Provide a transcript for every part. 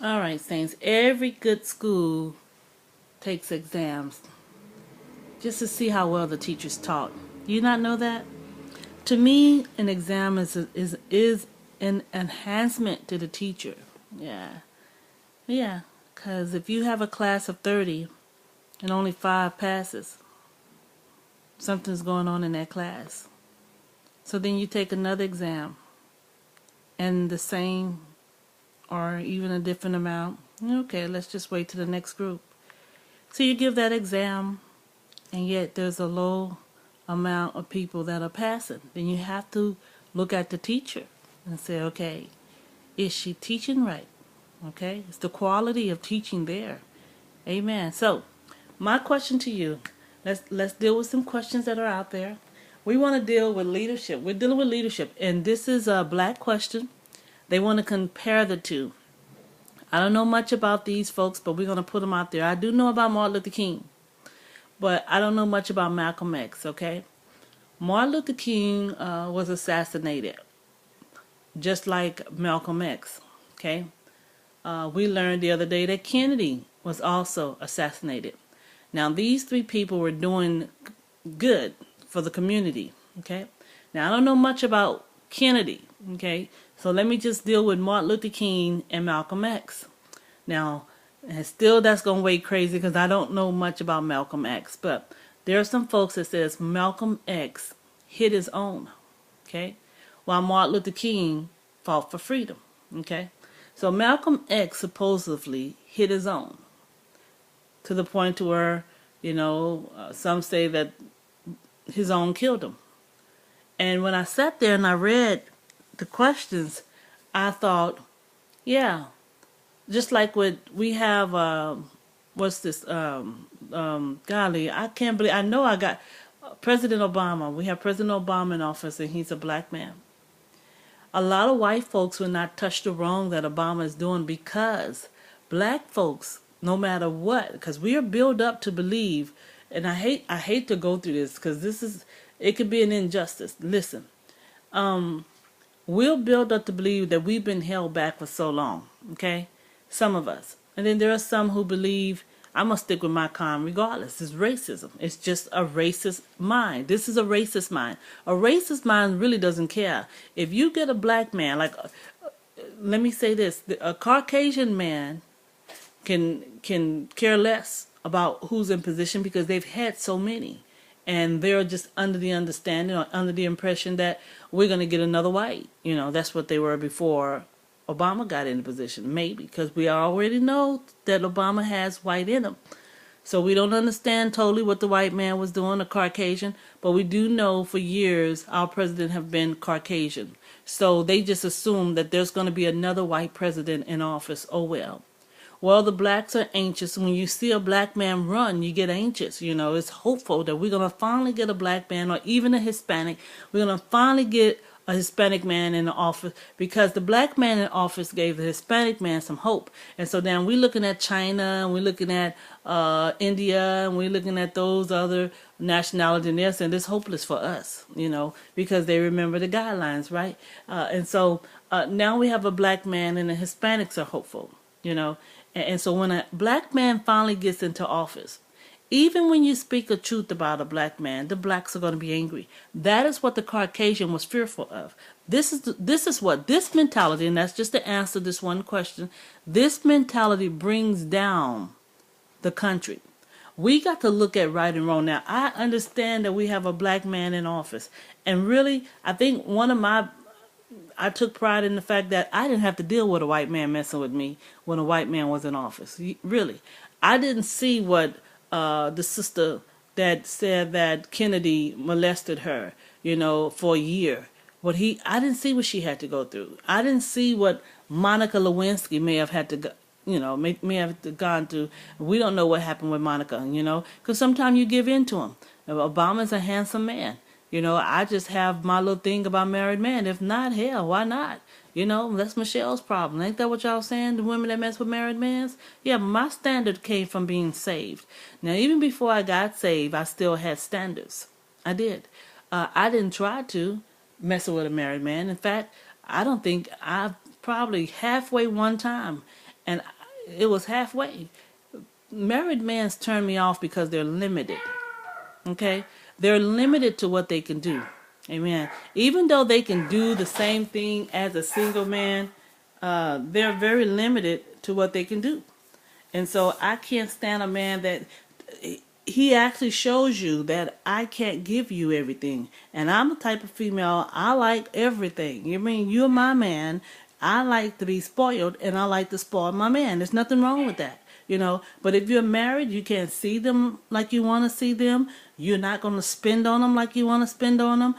All right, Saints. Every good school takes exams just to see how well the teachers taught. Do you not know that? To me, an exam is an enhancement to the teacher. Yeah, yeah. Because if you have a class of 30 and only 5 passes, something's going on in that class. So then you take another exam and the same or even a different amount. Okay, let's just wait to the next group. So you give that exam and yet there's a low amount of people that are passing. Then you have to look at the teacher and say, okay, is she teaching right? Okay, it's the quality of teaching there. Amen. So my question to you, let's deal with some questions that are out there. We want to deal with leadership. We're dealing with leadership, and this is a black question. They want to compare the two. I don't know much about these folks, but we're going to put them out there. I do know about Martin Luther King, but I don't know much about Malcolm X, okay? Martin Luther King was assassinated, just like Malcolm X, okay? We learned the other day that Kennedy was also assassinated. Now, these 3 people were doing good for the community, okay? Now, I don't know much about Kennedy, okay? So let me just deal with Martin Luther King and Malcolm X. Now, and still that's going to weigh crazy because I don't know much about Malcolm X, but there are some folks that says Malcolm X hit his own, okay? While Martin Luther King fought for freedom, okay? So Malcolm X supposedly hit his own to the point to where, some say that his own killed him. And when I sat there and I read the questions, I thought, yeah, just like we have, what's this, golly, I can't believe, I know I got President Obama. We have President Obama in office and he's a black man. A lot of white folks will not touch the wrong that Obama is doing because black folks, no matter what, because we are built up to believe, and I hate to go through this because it could be an injustice. Listen, we'll build up to believe that we've been held back for so long, okay? Some of us. And then there are some who believe, I'm going to stick with my kind regardless. It's racism. It's just a racist mind. This is a racist mind. A racist mind really doesn't care. If you get a black man, let me say this, a Caucasian man can care less about who's in position because they've had so many. And they're just under the understanding or under the impression that we're going to get another white. That's what they were before Obama got into position, maybe, because we already know that Obama has white in him. So we don't understand totally what the white man was doing, a Caucasian, but we do know for years our president have been Caucasian. So they just assume that there's going to be another white president in office. Oh well. Well, the blacks are anxious. When you see a black man run, you get anxious. It's hopeful that we're going to finally get a black man or even a Hispanic. We're going to finally get a Hispanic man in the office because the black man in office gave the Hispanic man some hope. And so then we're looking at China and we're looking at India and we're looking at those other nationalities and they're saying it's hopeless for us, because they remember the guidelines, right? And so now we have a black man and the Hispanics are hopeful, And so when a black man finally gets into office, even when you speak the truth about a black man, the blacks are going to be angry. That is what the Caucasian was fearful of. This is what this mentality, and that's just to answer this one question, this mentality brings down the country. We got to look at right and wrong. Now, I understand that we have a black man in office. And really, I think I took pride in the fact that I didn't have to deal with a white man messing with me when a white man was in office. Really. I didn't see what the sister that said that Kennedy molested her, for a year. I didn't see what she had to go through. I didn't see what Monica Lewinsky may have had to go, may have gone through. We don't know what happened with Monica, because sometimes you give in to him. Obama's a handsome man. I just have my little thing about married men. If not, hell, why not? That's Michelle's problem. Ain't that what y'all saying? The women that mess with married men? Yeah, but my standard came from being saved. Now, even before I got saved, I still had standards. I did. I didn't try to mess with a married man. In fact, I don't think I've probably halfway one time. and it was halfway. Married men turn me off because they're limited. Okay? They're limited to what they can do. Amen. Even though they can do the same thing as a single man, they're very limited to what they can do. And so I can't stand a man that he actually shows you that I can't give you everything. And I'm the type of female, I like everything. You mean you're my man. I like to be spoiled and I like to spoil my man. There's nothing wrong with that. But if you're married, you can't see them like you want to see them. You're not going to spend on them like you want to spend on them.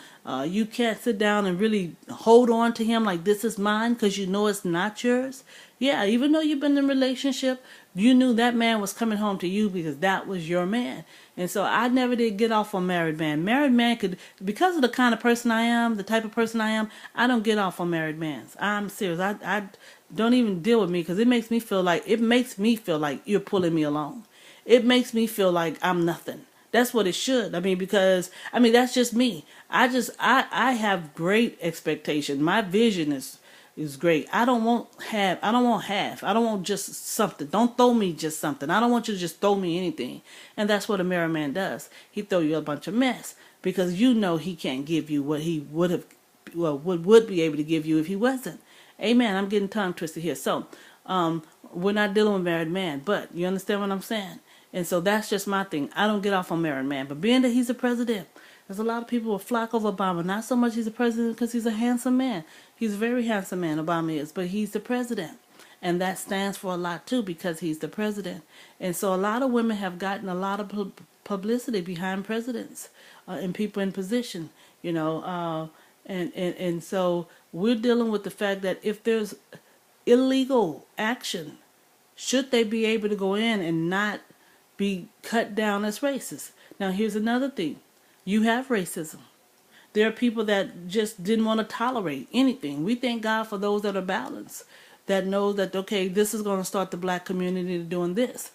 You can't sit down and really hold on to him like this is mine because you know it's not yours. Yeah, even though you've been in a relationship, you knew that man was coming home to you because that was your man. And so I never did get off on married man. Married man could, because of the kind of person I am, the type of person I am, I don't get off on married men. I'm serious. I don't even deal with me because it makes me feel like you're pulling me along. It makes me feel like I'm nothing. That's what it should. Because that's just me. I have great expectation. My vision is great. I don't want half. I don't want just something. Don't throw me just something. I don't want you to just throw me anything. And that's what a married man does. He throw you a bunch of mess because you know he can't give you what he would be able to give you if he wasn't. Amen. I'm getting tongue twisted here. So, we're not dealing with married man, but you understand what I'm saying? And so that's just my thing. I don't get off on married man, but being that he's a president, there's a lot of people who flock over Obama. Not so much he's a president because he's a handsome man. He's a very handsome man, Obama is, but he's the president. And that stands for a lot too because he's the president. And so a lot of women have gotten a lot of publicity behind presidents and people in position, and so we're dealing with the fact that if there's illegal action, should they be able to go in and not be cut down as racist? Now, here's another thing. You have racism. There are people that just didn't want to tolerate anything. We thank God for those that are balanced, that know that, okay, this is going to start the black community doing this.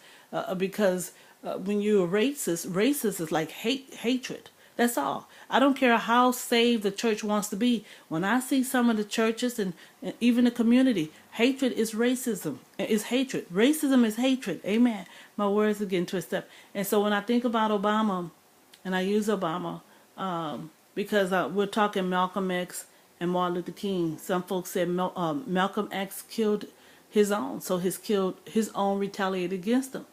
Because when you're a racist is like hatred. That's all. I don't care how saved the church wants to be. When I see some of the churches and even the community, hatred is racism. Is hatred. Racism is hatred. Amen. My words are getting twisted up. And so when I think about Obama, and I use Obama, because we're talking Malcolm X and Martin Luther King. Some folks said Malcolm X killed his own, so his own retaliated against him.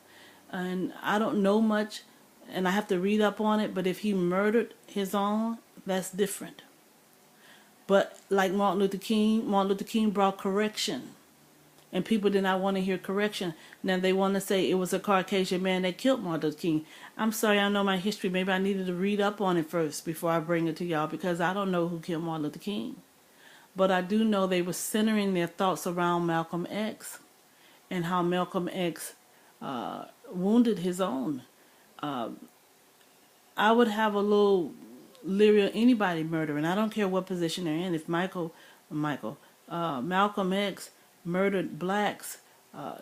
And I don't know much, and I have to read up on it, but if he murdered his own, that's different. But like Martin Luther King brought correction. And people did not want to hear correction. Now they want to say it was a Caucasian man that killed Martin Luther King. I'm sorry, I know my history. Maybe I needed to read up on it first before I bring it to y'all because I don't know who killed Martin Luther King. But I do know they were centering their thoughts around Malcolm X and how Malcolm X wounded his own. I would have a little leery of anybody murdering. I don't care what position they're in. If Malcolm X murdered blacks,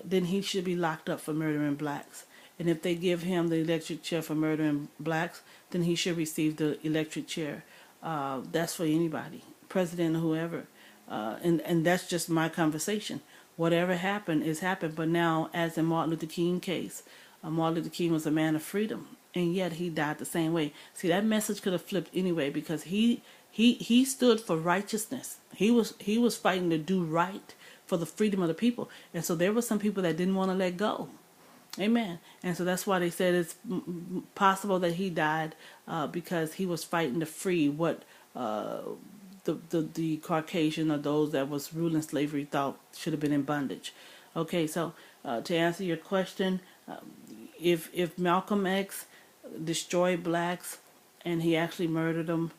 then he should be locked up for murdering blacks. And if they give him the electric chair for murdering blacks, then he should receive the electric chair. That's for anybody, president or whoever. And that's just my conversation. Whatever happened is happened. But now, as in Martin Luther King case, Martin Luther King was a man of freedom, and yet he died the same way. See, that message could have flipped anyway because he stood for righteousness. He was fighting to do right for the freedom of the people. And so there were some people that didn't want to let go. Amen. And so that's why they said it's possible that he died because he was fighting to free what the Caucasian or those that was ruling slavery thought should have been in bondage. Okay, so to answer your question, if Malcolm X destroyed blacks and he actually murdered them,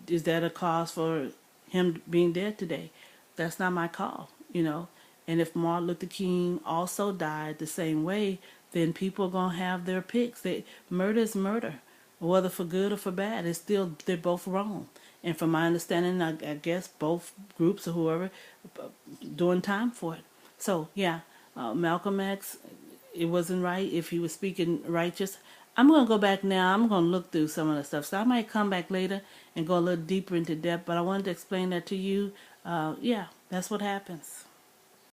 is that a cause for him being dead today? That's not my call, And if Martin Luther King also died the same way, then people are going to have their picks. Murder is murder. Whether for good or for bad, they're both wrong. And from my understanding, I guess both groups or whoever doing time for it. So, yeah, Malcolm X, it wasn't right if he was speaking righteous. I'm going to go back now. I'm going to look through some of the stuff. So I might come back later and go a little deeper into depth, but I wanted to explain that to you. Yeah, that's what happens.